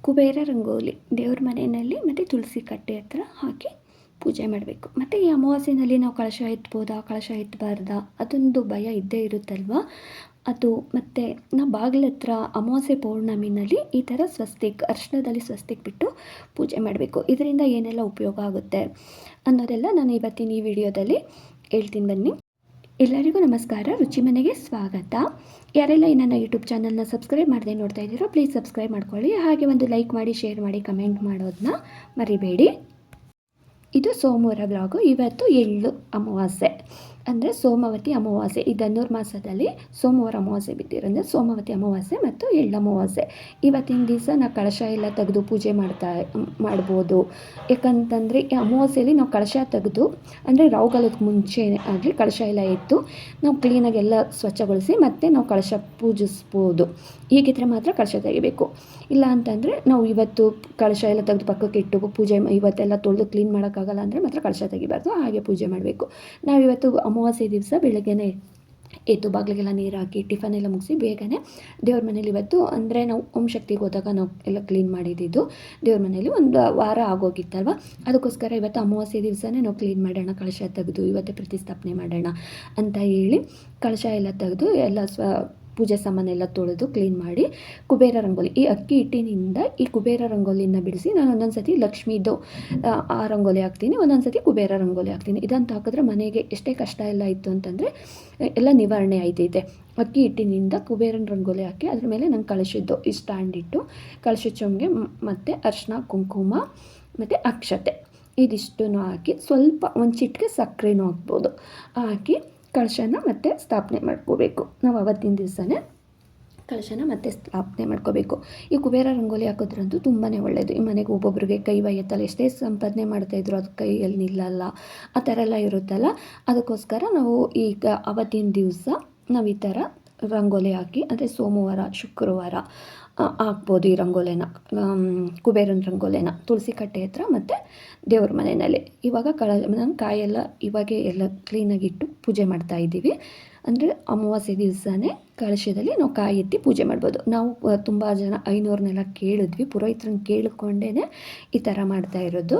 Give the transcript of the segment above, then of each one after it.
ಕುಬೇರ ರಂಗೋಲಿ ದೇವ್ರ ಮನೆಯಲ್ಲಿ ಮತ್ತು ತುಳಸಿ ಕಟ್ಟೆ ಹತ್ರ ಹಾಕಿ ಪೂಜೆ ಮಾಡಬೇಕು. ಮತ್ತು ಈ ಅಮಾವಾಸ್ಯೆಯಲ್ಲಿ ನಾವು ಕಳಶ ಎತ್ಬೋದಾ, ಕಳಶ ಎತ್ತಬಾರ್ದಾ, ಅದೊಂದು ಭಯ ಇದ್ದೇ ಇರುತ್ತಲ್ವ. ಅದು ಮತ್ತು ನಾವು ಬಾಗಿಲ ಹತ್ರ ಅಮಾವಾಸ್ಯೆ ಪೌರ್ಣಮಿನಲ್ಲಿ ಈ ಥರ ಸ್ವಸ್ತಿಕ್ ಅರ್ಶಿಣದಲ್ಲಿ ಸ್ವಸ್ತಿಕ್ ಬಿಟ್ಟು ಪೂಜೆ ಮಾಡಬೇಕು. ಇದರಿಂದ ಏನೆಲ್ಲ ಉಪಯೋಗ ಆಗುತ್ತೆ ಅನ್ನೋದೆಲ್ಲ ನಾನು ಇವತ್ತಿನ ಈ ವಿಡಿಯೋದಲ್ಲಿ ಹೇಳ್ತೀನಿ ಬನ್ನಿ. ಎಲ್ಲರಿಗೂ ನಮಸ್ಕಾರ, ರುಚಿ ಮನೆಗೆ ಸ್ವಾಗತ. ಯಾರೆಲ್ಲ ಈ ನನ್ನ ಯೂಟ್ಯೂಬ್ ಚಾನಲ್ನ ಸಬ್ಸ್ಕ್ರೈಬ್ ಮಾಡದೆ ನೋಡ್ತಾ ಇದ್ದೀರೋ ಪ್ಲೀಸ್ ಸಬ್ಸ್ಕ್ರೈಬ್ ಮಾಡ್ಕೊಳ್ಳಿ. ಹಾಗೆ ಒಂದು ಲೈಕ್ ಮಾಡಿ, ಶೇರ್ ಮಾಡಿ, ಕಮೆಂಟ್ ಮಾಡೋದನ್ನ ಮರಿಬೇಡಿ. ಇದು ಸೋಮವಾರ ಬ್ಲಾಗು. ಇವತ್ತು ಎಳ್ಳು ಅಮಾವಾಸ್ಯೆ ಅಂದರೆ ಸೋಮವತಿ ಅಮಾವಾಸ್ಯೆ. ಈ ಧನುರ್ಮಾಸದಲ್ಲಿ ಸೋಮವಾರ ಅಮಾವಾಸ್ಯೆ ಬಿದ್ದಿರೋಂದರೆ ಸೋಮವತಿ ಅಮಾವಾಸ್ಯೆ ಮತ್ತು ಎಳ್ಳು ಅಮಾವಾಸ್ಯೆ. ಇವತ್ತಿನ ದಿವಸ ನಾವು ಕಳಶ ಎಲ್ಲ ತೆಗೆದು ಪೂಜೆ ಮಾಡ್ಬೋದು. ಯಾಕಂತಂದರೆ ಈ ಅಮಾವಾಸ್ಯೆಯಲ್ಲಿ ನಾವು ಕಳಶ ತೆಗೆದು ಅಂದರೆ ರಾಹುಕಾಲಕ್ಕೆ ಮುಂಚೆ ಆಗಲಿ ಕಳಶ ಎಲ್ಲ ಎತ್ತು ನಾವು ಕ್ಲೀನಾಗಿ ಎಲ್ಲ ಸ್ವಚ್ಛಗೊಳಿಸಿ ಮತ್ತು ನಾವು ಕಳಶ ಪೂಜಿಸ್ಬೋದು. ಹೀಗಿದ್ರೆ ಮಾತ್ರ ಕಳಶ ತೆಗಿಬೇಕು. ಇಲ್ಲ ಅಂತಂದರೆ ನಾವು ಇವತ್ತು ಕಳಶ ಎಲ್ಲ ತೆಗೆದು ಪಕ್ಕಕ್ಕೆ ಇಟ್ಟು ಪೂಜೆ ಇವತ್ತೆಲ್ಲ ತೊಳೆದು ಕ್ಲೀನ್ ಮಾಡೋಕ್ಕಾಗಲ್ಲ ಅಂದರೆ ಮಾತ್ರ ಕಳಶ ತೆಗಿಬಾರ್ದು, ಹಾಗೆ ಪೂಜೆ ಮಾಡಬೇಕು. ನಾವಿವತ್ತು ಅಮಾವಾಸ್ಯೆ ದಿವಸ ಬೆಳಗ್ಗೆನೇ ಎದ್ದು ಬಾಗಿಲಿಗೆಲ್ಲ ನೀರು ಹಾಕಿ ಟಿಫನ್ ಎಲ್ಲ ಮುಗಿಸಿ ಬೇಗನೆ ದೇವ್ರ ಮನೇಲಿ ಇವತ್ತು ಅಂದರೆ ನಾವು ಓಂ ಶಕ್ತಿಗೆ ಹೋದಾಗ ನಾವು ಎಲ್ಲ ಕ್ಲೀನ್ ಮಾಡಿದ್ದು ದೇವ್ರ ಮನೇಲಿ ಒಂದು ವಾರ ಆಗೋಗಿತ್ತಲ್ವ. ಅದಕ್ಕೋಸ್ಕರ ಇವತ್ತು ಅಮಾವಾಸ್ಯೆ ದಿವಸನೇ ನಾವು ಕ್ಲೀನ್ ಮಾಡೋಣ, ಕಳಶ ತೆಗೆದು ಇವತ್ತೇ ಪ್ರತಿಷ್ಠಾಪನೆ ಮಾಡೋಣ ಅಂತ ಹೇಳಿ ಕಳಶ ಎಲ್ಲ ತೆಗೆದು ಎಲ್ಲ ಪೂಜೆ ಸಾಮಾನೆಲ್ಲ ತೊಳೆದು ಕ್ಲೀನ್ ಮಾಡಿ ಕುಬೇರ ರಂಗೋಲಿ, ಈ ಅಕ್ಕಿ ಹಿಟ್ಟಿನಿಂದ ಈ ಕುಬೇರ ರಂಗೋಲಿನ ಬಿಡಿಸಿ ನಾನು ಒಂದೊಂದು ಸತಿ ಲಕ್ಷ್ಮೀದು ಆ ರಂಗೋಲಿ ಹಾಕ್ತೀನಿ, ಒಂದೊಂದು ಸತಿ ಕುಬೇರ ರಂಗೋಲಿ ಹಾಕ್ತೀನಿ. ಇದಂತ ಹಾಕಿದ್ರೆ ಮನೆಗೆ ಎಷ್ಟೇ ಕಷ್ಟ ಎಲ್ಲ ಇತ್ತು ಅಂತಂದರೆ ಎಲ್ಲ ನಿವಾರಣೆ ಆಯ್ತೈತೆ. ಅಕ್ಕಿ ಹಿಟ್ಟಿನಿಂದ ಕುಬೇರನ ರಂಗೋಲಿ ಹಾಕಿ ಅದ್ರ ಮೇಲೆ ನಂಗೆ ಕಳಶದ್ದು ಈ ಸ್ಟ್ಯಾಂಡ್ ಇಟ್ಟು ಕಳಶ ಚೊಂಗೆ ಮತ್ತು ಅರಿಶಿನ ಕುಂಕುಮ ಮತ್ತು ಅಕ್ಷತೆ ಇದಿಷ್ಟು ಹಾಕಿ ಸ್ವಲ್ಪ ಒಂದು ಚಿಟಿಕೆ ಸಕ್ಕರೆನೂ ಹಾಕ್ಬೋದು ಹಾಕಿ ಕಳಶನ ಮತ್ತೆ ಸ್ಥಾಪನೆ ಮಾಡ್ಕೋಬೇಕು. ನಾವು ಅವತ್ತಿನ ದಿವಸನೇ ಕಳಶನ ಮತ್ತೆ ಸ್ಥಾಪನೆ ಮಾಡ್ಕೋಬೇಕು. ಈ ಕುಬೇರ ರಂಗೋಲಿ ಹಾಕೋದ್ರಂತೂ ತುಂಬಾ ಒಳ್ಳೆಯದು. ಈ ಮನೆಗೆ ಒಬ್ಬೊಬ್ರಿಗೆ ಕೈ ಒಯ್ಯತ್ತಲ್ಲ, ಎಷ್ಟೇ ಸಂಪಾದನೆ ಮಾಡ್ತಾಯಿದ್ರು ಅದು ಕೈಯಲ್ಲಿ ನಿಲ್ಲಲ್ಲ, ಆ ಥರ ಎಲ್ಲ ಇರುತ್ತಲ್ಲ. ಅದಕ್ಕೋಸ್ಕರ ನಾವು ಈಗ ಅವತ್ತಿನ ದಿವಸ ನಾವು ಈ ಥರ ರಂಗೋಲಿ ಹಾಕಿ ಅಂದರೆ ಸೋಮವಾರ ಶುಕ್ರವಾರ ಹಾಕ್ಬೋದು ಈ ರಂಗೋಲಿನ, ಕುಬೇರನ ರಂಗೋಲಿನ ತುಳಸಿ ಕಟ್ಟೆ ಹತ್ರ ಮತ್ತು ದೇವ್ರ ಮನೆಯಲ್ಲಿ. ಇವಾಗ ಕಾಯೆಲ್ಲ ಇವಾಗ ಎಲ್ಲ ಕ್ಲೀನಾಗಿಟ್ಟು ಪೂಜೆ ಮಾಡ್ತಾಯಿದ್ದೀವಿ. ಅಂದರೆ ಅಮಾವಾಸ್ಯೆ ದಿವಸನೇ ಕಳಶದಲ್ಲಿ ನಾವು ಕಾಯಿ ಎತ್ತಿ ಪೂಜೆ ಮಾಡ್ಬೋದು. ನಾವು ತುಂಬ ಜನ ಐನೋರನ್ನೆಲ್ಲ ಕೇಳಿದ್ವಿ, ಪುರೋಹಿತರನ್ನ ಕೇಳಿಕೊಂಡೇ ಈ ಥರ ಮಾಡ್ತಾ ಇರೋದು.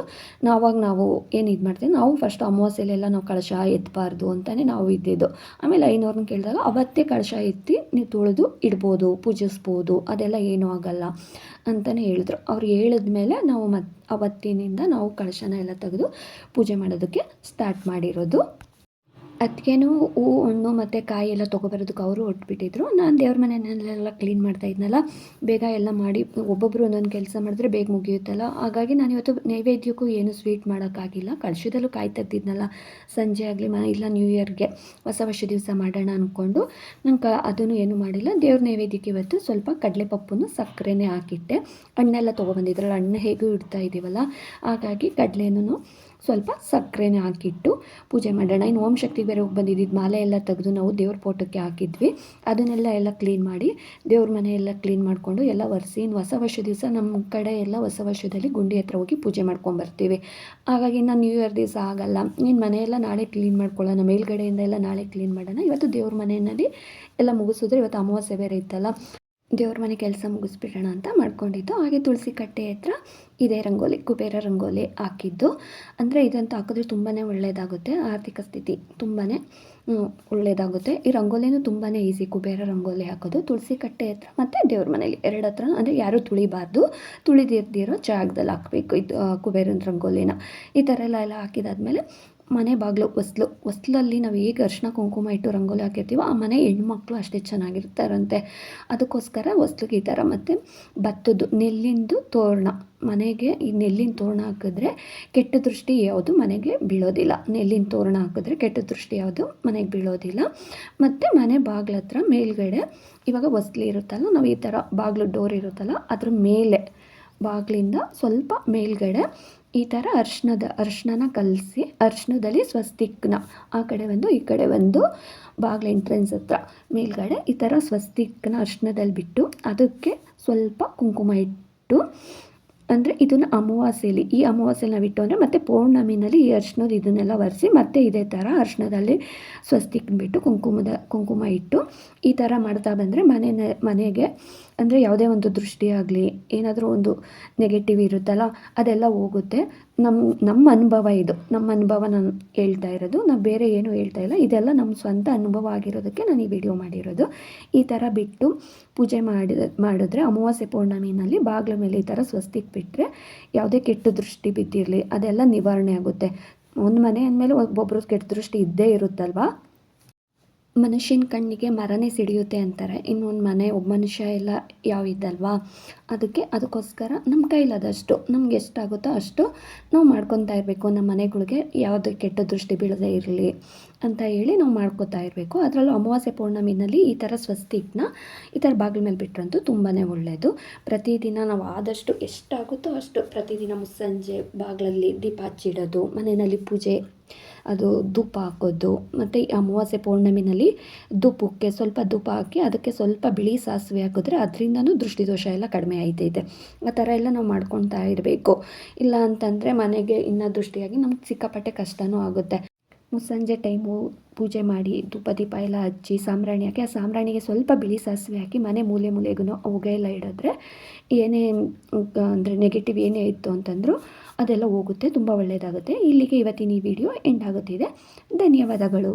ನಾವು ಏನು ಇದು ಮಾಡ್ತೀವಿ, ನಾವು ಫಸ್ಟ್ ಅಮಾವಾಸ್ಯೆಲೆಲ್ಲ ನಾವು ಕಳಶ ಎತ್ತಬಾರ್ದು ಅಂತಲೇ ನಾವು ಇದ್ದಿದ್ದು. ಆಮೇಲೆ ಐನೋರನ್ನ ಕೇಳಿದಾಗ ಅವತ್ತೇ ಕಳಶ ಎತ್ತಿ ನೀವು ತೊಳೆದು ಇಡ್ಬೋದು, ಪೂಜಿಸ್ಬೋದು, ಅದೆಲ್ಲ ಏನೂ ಆಗಲ್ಲ ಅಂತಲೇ ಹೇಳಿದ್ರು. ಅವ್ರು ಹೇಳಿದ್ಮೇಲೆ ನಾವು ಅವತ್ತಿನಿಂದ ನಾವು ಕಳಶನ ಎಲ್ಲ ತೆಗೆದು ಪೂಜೆ ಮಾಡೋದಕ್ಕೆ ಸ್ಟಾರ್ಟ್ ಮಾಡಿರೋದು. ಅದಕ್ಕೇನು ಹೂವು ಹಣ್ಣು ಮತ್ತು ಕಾಯಿ ಎಲ್ಲ ತೊಗೊಬರೋದಕ್ಕೆ ಅವರು ಹೊಟ್ಬಿಟ್ಟಿದ್ರು. ನಾನು ದೇವ್ರ ಮನೆಯಲ್ಲೆಲ್ಲ ಕ್ಲೀನ್ ಮಾಡ್ತಾ ಇದ್ನಲ್ಲ, ಬೇಗ ಎಲ್ಲ ಮಾಡಿ ಒಬ್ಬೊಬ್ಬರು ಒಂದೊಂದು ಕೆಲಸ ಮಾಡಿದ್ರೆ ಬೇಗ ಮುಗಿಯುತ್ತಲ್ಲ. ಹಾಗಾಗಿ ನಾನು ಇವತ್ತು ನೈವೇದ್ಯಕ್ಕೂ ಏನು ಸ್ವೀಟ್ ಮಾಡೋಕ್ಕಾಗಿಲ್ಲ. ಕಳಶದಲ್ಲೂ ಕಾಯಿ ತೆಗ್ದಿದ್ನಲ್ಲ, ಸಂಜೆ ಆಗಲಿ ಇಲ್ಲ ನ್ಯೂ ಇಯರ್ಗೆ ಹೊಸ ವರ್ಷ ದಿವಸ ಮಾಡೋಣ ಅಂದ್ಕೊಂಡು ನಂಗೆ ಅದನ್ನು ಏನೂ ಮಾಡಿಲ್ಲ. ದೇವ್ರ ನೈವೇದ್ಯಕ್ಕೆ ಇವತ್ತು ಸ್ವಲ್ಪ ಕಡಲೆಪಪ್ಪನ್ನು ಸಕ್ಕರೆನೇ ಹಾಕಿಟ್ಟೆ. ಹಣ್ಣೆಲ್ಲ ತೊಗೊಬಂದಿದ್ರಲ್ಲ, ಹಣ್ಣು ಹೇಗೂ ಇಡ್ತಾ ಇದ್ದೀವಲ್ಲ, ಹಾಗಾಗಿ ಕಡಲೆನೂ ಸ್ವಲ್ಪ ಸಕ್ಕರೆನೇ ಹಾಕಿಟ್ಟು ಪೂಜೆ ಮಾಡೋಣ. ಇನ್ನು ಓಂ ಶಕ್ತಿ ಬೇರೆ ಹೋಗಿ ಬಂದಿದ್ದು ಮಾಲೆ ಎಲ್ಲ ತೆಗೆದು ನಾವು ದೇವ್ರ ಫೋಟೋಕ್ಕೆ ಹಾಕಿದ್ವಿ. ಅದನ್ನೆಲ್ಲ ಕ್ಲೀನ್ ಮಾಡಿ ದೇವ್ರ ಮನೆ ಎಲ್ಲ ಕ್ಲೀನ್ ಮಾಡಿಕೊಂಡು ಎಲ್ಲ ಒರೆಸಿ ಇನ್ನು ಹೊಸ ವರ್ಷ ದಿವಸ ನಮ್ಮ ಕಡೆ ಎಲ್ಲ ಹೊಸ ವರ್ಷದಲ್ಲಿ ಗುಂಡಿ ಹತ್ರ ಹೋಗಿ ಪೂಜೆ ಮಾಡ್ಕೊಂಬರ್ತೀವಿ. ಹಾಗಾಗಿ ನಾನು ನ್ಯೂ ಇಯರ್ ದಿವಸ ಆಗಲ್ಲ, ಇನ್ನು ಮನೆಯೆಲ್ಲ ನಾಳೆ ಕ್ಲೀನ್ ಮಾಡ್ಕೊಳ್ಳೋಣ, ಮೇಲ್ಗಡೆಯಿಂದ ಎಲ್ಲ ನಾಳೆ ಕ್ಲೀನ್ ಮಾಡೋಣ. ಇವತ್ತು ದೇವ್ರ ಮನೆಯಲ್ಲಿ ಎಲ್ಲ ಮುಗಿಸಿದ್ರೆ ಇವತ್ತು ಅಮಾವಾಸ್ಯೆ ಬೇರೆ ಇತ್ತಲ್ಲ, ದೇವ್ರ ಮನೆ ಕೆಲಸ ಮುಗಿಸ್ಬಿಡೋಣ ಅಂತ ಮಾಡ್ಕೊಂಡಿದ್ದು. ಹಾಗೆ ತುಳಸಿ ಕಟ್ಟೆ ಹತ್ರ ಇದೇ ರಂಗೋಲಿ ಕುಬೇರ ರಂಗೋಲಿ ಹಾಕಿದ್ದು. ಅಂದರೆ ಇದಂತೂ ಹಾಕಿದ್ರೆ ತುಂಬಾ ಒಳ್ಳೆಯದಾಗುತ್ತೆ, ಆರ್ಥಿಕ ಸ್ಥಿತಿ ತುಂಬಾ ಒಳ್ಳೆಯದಾಗುತ್ತೆ. ಈ ರಂಗೋಲಿನೂ ತುಂಬಾ ಈಸಿ, ಕುಬೇರ ರಂಗೋಲಿ ಹಾಕೋದು ತುಳಸಿ ಕಟ್ಟೆ ಹತ್ರ ಮತ್ತು ದೇವ್ರ ಮನೇಲಿ ಎರಡು ಹತ್ರ. ಅಂದರೆ ಯಾರೂ ತುಳಿಬಾರ್ದು, ತುಳಿದಿರ್ದಿರೋ ಜಾಗದಲ್ಲಿ ಹಾಕಬೇಕು ಇದು ಕುಬೇರನ ರಂಗೋಲಿನ. ಈ ಥರ ಎಲ್ಲ ಹಾಕಿದಾದ್ಮೇಲೆ ಮನೆ ಬಾಗಿಲು ಹೊಸ್ಲಲ್ಲಿ ನಾವು ಹೇಗೆ ಅರಿಶಿನ ಕುಂಕುಮ ಇಟ್ಟು ರಂಗೋಲಿ ಹಾಕಿರ್ತೀವೋ ಆ ಮನೆ ಹೆಣ್ಮಕ್ಳು ಅಷ್ಟೇ ಚೆನ್ನಾಗಿರ್ತಾರಂತೆ. ಅದಕ್ಕೋಸ್ಕರ ಹೊಸ್ಲಿಗೆ ಈ ಥರ. ಮತ್ತು ಭತ್ತದ್ದು ನೆಲ್ಲಿಂದು ತೋರಣ, ಮನೆಗೆ ಈ ನೆಲ್ಲಿನ ತೋರಣ ಹಾಕಿದ್ರೆ ಕೆಟ್ಟ ದೃಷ್ಟಿ ಯಾವುದು ಮನೆಗೆ ಬೀಳೋದಿಲ್ಲ. ನೆಲ್ಲಿನ ತೋರಣ ಹಾಕಿದ್ರೆ ಕೆಟ್ಟ ದೃಷ್ಟಿ ಯಾವುದು ಮನೆಗೆ ಬೀಳೋದಿಲ್ಲ. ಮತ್ತು ಮನೆ ಬಾಗಿಲ ಹತ್ರ ಮೇಲ್ಗಡೆ ಇವಾಗ ಹೊಸ್ಲು ಇರುತ್ತಲ್ಲ, ನಾವು ಈ ಥರ ಬಾಗಿಲು ಡೋರ್ ಇರುತ್ತಲ್ಲ ಅದ್ರ ಮೇಲೆ ಬಾಗಿಲಿಂದ ಸ್ವಲ್ಪ ಮೇಲ್ಗಡೆ ಈ ಥರ ಅರ್ಶಿನ ಕಲಸಿ ಅರ್ಶಿನದಲ್ಲಿ ಸ್ವಸ್ತಿಕ್ನ ಆ ಕಡೆ ಒಂದು ಈ ಕಡೆ ಒಂದು ಬಾಗಿಲು ಎಂಟ್ರೆನ್ಸ್ ಹತ್ರ ಮೇಲ್ಗಡೆ ಈ ಥರ ಸ್ವಸ್ತಿಕ್ನ ಅರ್ಶಿನದಲ್ಲಿ ಬಿಟ್ಟು ಅದಕ್ಕೆ ಸ್ವಲ್ಪ ಕುಂಕುಮ ಇಟ್ಟು ಅಂದರೆ ಇದನ್ನು ಅಮಾವಾಸ್ಯೆಯಲ್ಲಿ, ಈ ಅಮಾವಾಸ್ಯೆಯಲ್ಲಿ ನಾವು ಇಟ್ಟು ಅಂದರೆ ಮತ್ತೆ ಪೌರ್ಣಮಿನಲ್ಲಿ ಈ ಅರ್ಶಿನದ ಇದನ್ನೆಲ್ಲ ಒರೆಸಿ ಮತ್ತೆ ಇದೇ ಥರ ಅರ್ಶಿನದಲ್ಲಿ ಸ್ವಸ್ತಿಕ್ ಬಿಟ್ಟು ಕುಂಕುಮ ಇಟ್ಟು ಈ ಥರ ಮಾಡ್ತಾ ಬಂದರೆ ಮನೆಗೆ ಅಂದರೆ ಯಾವುದೇ ಒಂದು ದೃಷ್ಟಿ ಆಗಲಿ ಏನಾದರೂ ಒಂದು ನೆಗೆಟಿವ್ ಇರುತ್ತಲ್ಲ ಅದೆಲ್ಲ ಹೋಗುತ್ತೆ. ನಮ್ಮ ಅನುಭವ ಇದು, ನಮ್ಮ ಅನುಭವ ನಾನು ಹೇಳ್ತಾ ಇರೋದು, ನಾವು ಬೇರೆ ಏನೂ ಹೇಳ್ತಾ ಇಲ್ಲ. ಇದೆಲ್ಲ ನಮ್ಮ ಸ್ವಂತ ಅನುಭವ ಆಗಿರೋದಕ್ಕೆ ನಾನು ಈ ವಿಡಿಯೋ ಮಾಡಿರೋದು. ಈ ಥರ ಬಿಟ್ಟು ಪೂಜೆ ಮಾಡಿದ್ರೆ ಅಮಾವಾಸ್ಯೆ ಪೌರ್ಣಮಿನಲ್ಲಿ ಬಾಗಿಲ ಮೇಲೆ ಈ ಥರ ಸ್ವಸ್ತಿಕ್ ಬಿಟ್ಟರೆ ಯಾವುದೇ ಕೆಟ್ಟ ದೃಷ್ಟಿ ಬಿದ್ದಿರಲಿ ಅದೆಲ್ಲ ನಿವಾರಣೆ ಆಗುತ್ತೆ. ಒಂದು ಮನೆ ಅಂದಮೇಲೆ ಒಬ್ಬೊಬ್ರು ಕೆಟ್ಟ ದೃಷ್ಟಿ ಇದ್ದೇ ಇರುತ್ತಲ್ವ. ಮನುಷ್ಯನ ಕಣ್ಣಿಗೆ ಮರನೇ ಸಿಡಿಯುತ್ತೆ ಅಂತಾರೆ. ಇನ್ನೊಂದು ಮನೆ ಒಬ್ಬ ಮನುಷ್ಯ ಎಲ್ಲ ಇದ್ದಲ್ವಾ, ಅದಕ್ಕೋಸ್ಕರ ನಮ್ಮ ಕೈಲಾದಷ್ಟು ನಮ್ಗೆ ಎಷ್ಟಾಗುತ್ತೋ ಅಷ್ಟು ನಾವು ಮಾಡ್ಕೊತಾ ಇರಬೇಕು. ನಮ್ಮ ಮನೆಗಳಿಗೆ ಯಾವುದೇ ಕೆಟ್ಟ ದೃಷ್ಟಿ ಬೀಳದೇ ಇರಲಿ ಅಂತ ಹೇಳಿ ನಾವು ಮಾಡ್ಕೊತಾ ಇರಬೇಕು. ಅದರಲ್ಲೂ ಅಮಾವಾಸ್ಯೆ ಪೌರ್ಣಮಿನಲ್ಲಿ ಈ ಥರ ಸ್ವಸ್ತಿಕ್ನ ಈ ಥರ ಬಾಗಿಲ ಮೇಲೆ ಬಿಟ್ಟರಂತೂ ತುಂಬಾ ಒಳ್ಳೆಯದು. ಪ್ರತಿದಿನ ನಾವು ಆದಷ್ಟು ಎಷ್ಟಾಗುತ್ತೋ ಅಷ್ಟು ಪ್ರತಿದಿನ ಮುಸ್ಸಂಜೆ ಬಾಗಿಲಲ್ಲಿ ದೀಪ ಹಚ್ಚಿಡೋದು, ಮನೆಯಲ್ಲಿ ಪೂಜೆ ಅದು ಧೂಪ ಹಾಕೋದು, ಮತ್ತು ಈ ಅಮಾವಾಸ್ಯೆ ಪೌರ್ಣಮಿನಲ್ಲಿ ಧೂಪಕ್ಕೆ ಸ್ವಲ್ಪ ಧೂಪ ಹಾಕಿ ಅದಕ್ಕೆ ಸ್ವಲ್ಪ ಬಿಳಿ ಸಾಸಿವೆ ಹಾಕಿದ್ರೆ ಅದರಿಂದನೂ ದೃಷ್ಟಿದೋಷ ಎಲ್ಲ ಕಡಿಮೆ ಆಯ್ತೈತೆ. ಆ ಥರ ಎಲ್ಲ ನಾವು ಮಾಡ್ಕೊತಾ ಇರಬೇಕು. ಇಲ್ಲ ಅಂತಂದರೆ ಮನೆಗೆ ಇನ್ನೂ ದೃಷ್ಟಿಯಾಗಿ ನಮ್ಗೆ ಸಿಕ್ಕಾಪಟ್ಟೆ ಕಷ್ಟವೂ ಆಗುತ್ತೆ. ಮುಸ್ಸಂಜೆ ಟೈಮು ಪೂಜೆ ಮಾಡಿ ಧೂಪ ದೀಪ ಎಲ್ಲ ಹಚ್ಚಿ ಸಾಂಬ್ರಾಣಿ ಹಾಕಿ ಆ ಸಾಂಬ್ರಾಣಿಗೆ ಸ್ವಲ್ಪ ಬಿಳಿ ಸಾಸಿವೆ ಹಾಕಿ ಮನೆ ಮೂಲೆಗೂ ಹೊಗೆ ಎಲ್ಲ ಇಡಿದ್ರೆ ಏನೇ ಅಂದರೆ ನೆಗೆಟಿವ್ ಏನೇ ಇತ್ತು ಅಂತಂದರೂ ಅದೆಲ್ಲ ಹೋಗುತ್ತೆ, ತುಂಬ ಒಳ್ಳೆಯದಾಗುತ್ತೆ. ಇಲ್ಲಿಗೆ ಇವತ್ತಿನ ಈ ವಿಡಿಯೋ ಎಂಡ್ ಆಗುತ್ತಿದೆ. ಧನ್ಯವಾದಗಳು.